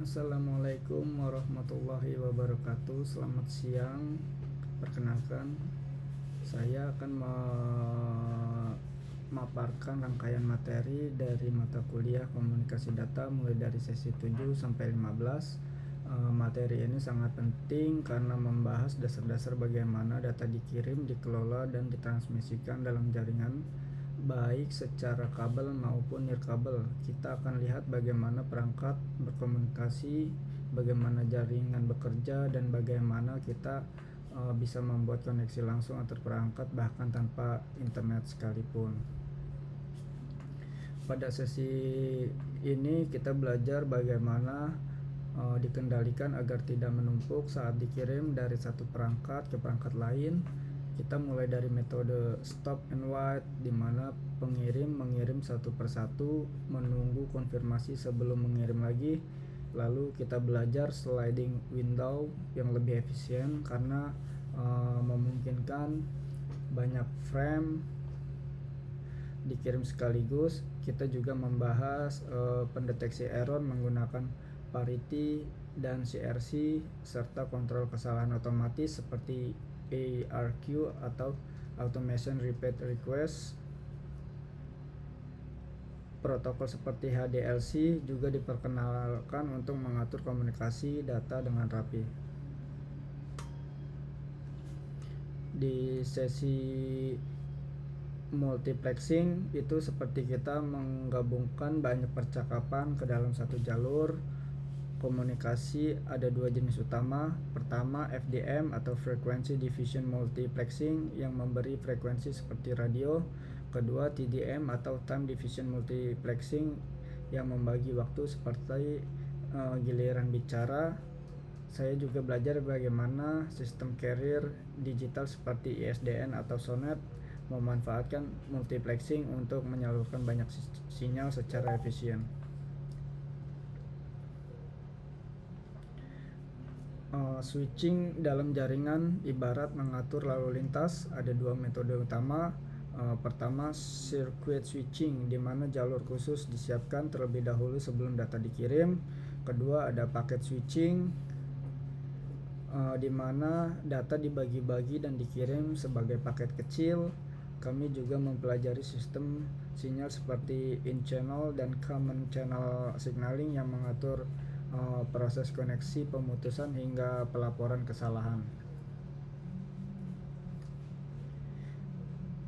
Assalamualaikum warahmatullahi wabarakatuh. Selamat siang. Perkenalkan, saya akan memaparkan rangkaian materi dari mata kuliah komunikasi data mulai dari sesi 7 sampai 15. Materi ini sangat penting karena membahas dasar-dasar bagaimana data dikirim, dikelola, dan ditransmisikan dalam jaringan, baik secara kabel maupun nirkabel. Kita akan lihat bagaimana perangkat berkomunikasi, bagaimana jaringan bekerja, dan bagaimana kita bisa membuat koneksi langsung antar perangkat bahkan tanpa internet sekalipun. Pada sesi ini kita belajar bagaimana dikendalikan agar tidak menumpuk saat dikirim dari satu perangkat ke perangkat lain. Kita mulai dari metode stop and wait, di mana pengirim mengirim satu persatu, menunggu konfirmasi sebelum mengirim lagi. Lalu kita belajar sliding window yang lebih efisien karena memungkinkan banyak frame dikirim sekaligus. Kita juga membahas pendeteksi error menggunakan parity dan CRC serta kontrol kesalahan otomatis seperti ARQ atau Automation Repeat Request. Protokol seperti HDLC juga diperkenalkan untuk mengatur komunikasi data dengan rapi. Di sesi multiplexing itu seperti kita menggabungkan banyak percakapan ke dalam satu jalur. Komunikasi ada dua jenis utama. Pertama, FDM atau Frequency Division Multiplexing yang memberi frekuensi seperti radio. Kedua, TDM atau Time Division Multiplexing yang membagi waktu seperti giliran bicara. Saya juga belajar bagaimana sistem carrier digital seperti ISDN atau SONET memanfaatkan multiplexing untuk menyalurkan banyak sinyal secara efisien. Switching dalam jaringan ibarat mengatur lalu lintas. Ada dua metode utama. Pertama, circuit switching, di mana jalur khusus disiapkan terlebih dahulu sebelum data dikirim. Kedua, ada packet switching, di mana data dibagi-bagi dan dikirim sebagai paket kecil. Kami juga mempelajari sistem sinyal seperti in-channel dan common channel signaling yang mengatur proses koneksi, pemutusan, hingga pelaporan kesalahan.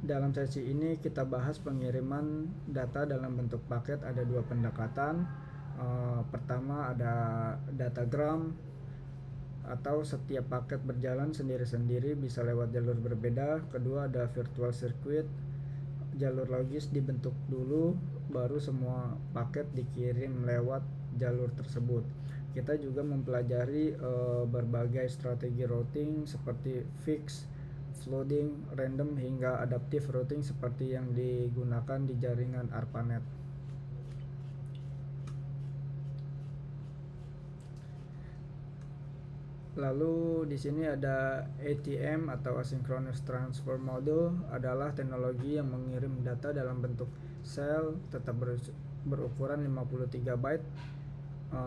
Dalam sesi ini kita bahas pengiriman data dalam bentuk paket. Ada dua pendekatan. Pertama ada datagram, atau setiap paket berjalan sendiri-sendiri bisa lewat jalur berbeda. Kedua ada virtual circuit, jalur logis dibentuk dulu baru semua paket dikirim lewat jalur tersebut. Kita juga mempelajari berbagai strategi routing seperti fixed, floating, random, hingga adaptive routing seperti yang digunakan di jaringan ARPANET. Lalu di sini ada ATM atau Asynchronous Transfer Module, adalah teknologi yang mengirim data dalam bentuk sel tetap berukuran 53 byte.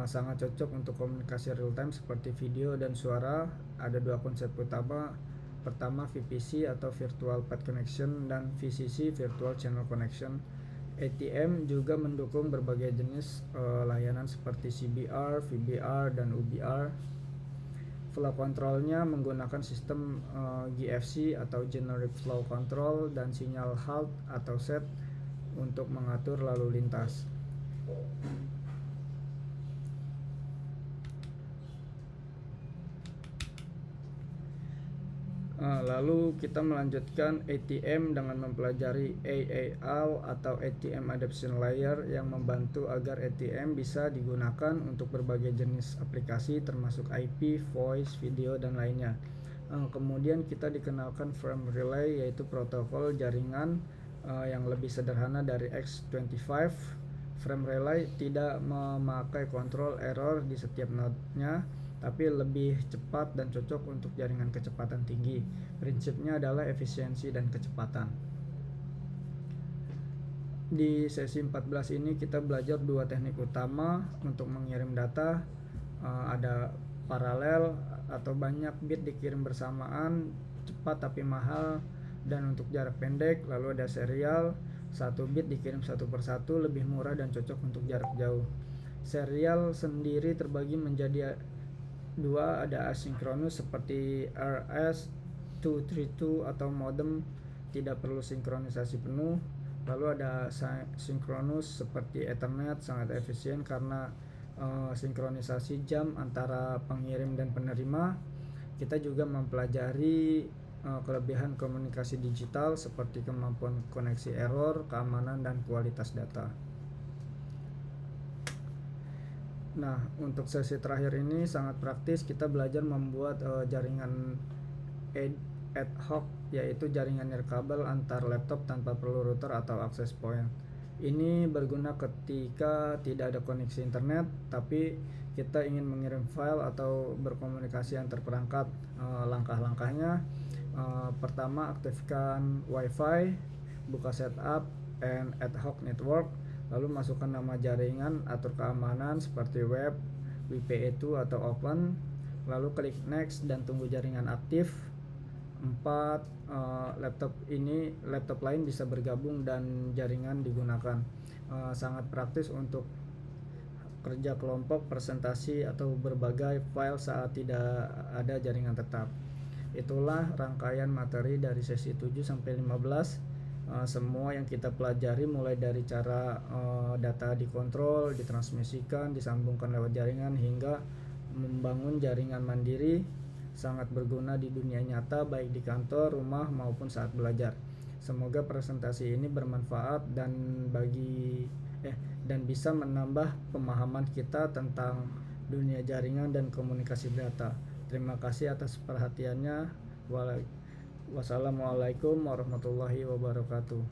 Sangat cocok untuk komunikasi real time seperti video dan suara. Ada dua konsep utama. Pertama, VPC atau Virtual Path Connection, dan VCC, Virtual Channel Connection. ATM juga mendukung berbagai jenis layanan seperti CBR, VBR, dan UBR. Flow controlnya menggunakan sistem GFC atau Generic Flow Control dan sinyal halt atau set untuk mengatur lalu lintas. Lalu kita melanjutkan ATM dengan mempelajari AAL atau ATM Adaptation Layer yang membantu agar ATM bisa digunakan untuk berbagai jenis aplikasi termasuk IP, voice, video, dan lainnya. Kemudian kita dikenalkan frame relay, yaitu protokol jaringan yang lebih sederhana dari X25. Frame relay tidak memakai kontrol error di setiap node-nya, tapi lebih cepat dan cocok untuk jaringan kecepatan tinggi. Prinsipnya adalah efisiensi dan kecepatan. Di sesi 14 ini kita belajar dua teknik utama untuk mengirim data. ada paralel atau banyak bit dikirim bersamaan, cepat tapi mahal dan untuk jarak pendek. Lalu ada serial, satu bit dikirim satu persatu, lebih murah dan cocok untuk jarak jauh. Serial sendiri terbagi menjadi dua, ada asinkronus seperti RS-232 atau modem tidak perlu sinkronisasi penuh. Lalu ada sinkronus seperti Ethernet, sangat efisien karena sinkronisasi jam antara pengirim dan penerima. Kita juga mempelajari kelebihan komunikasi digital seperti kemampuan koneksi error, keamanan, dan kualitas data. Nah, untuk sesi terakhir ini sangat praktis. Kita belajar membuat jaringan ad hoc, yaitu jaringan nirkabel antar laptop tanpa perlu router atau access point. Ini berguna ketika tidak ada koneksi internet, tapi kita ingin mengirim file atau berkomunikasi antar perangkat. Langkah-langkahnya, pertama, aktifkan WiFi, buka setup and ad hoc network, lalu masukkan nama jaringan, atur keamanan seperti web, WPA2 atau open, lalu klik next dan tunggu jaringan aktif. 4. Laptop lain bisa bergabung dan jaringan digunakan. Sangat praktis untuk kerja kelompok, presentasi, atau berbagai file saat tidak ada jaringan tetap. Itulah rangkaian materi dari sesi 7 sampai 15. Semua yang kita pelajari mulai dari cara data dikontrol, ditransmisikan, disambungkan lewat jaringan hingga membangun jaringan mandiri sangat berguna di dunia nyata, baik di kantor, rumah, maupun saat belajar. Semoga presentasi ini bermanfaat dan bisa menambah pemahaman kita tentang dunia jaringan dan komunikasi data. Terima kasih atas perhatiannya. Wassalamualaikum warahmatullahi wabarakatuh.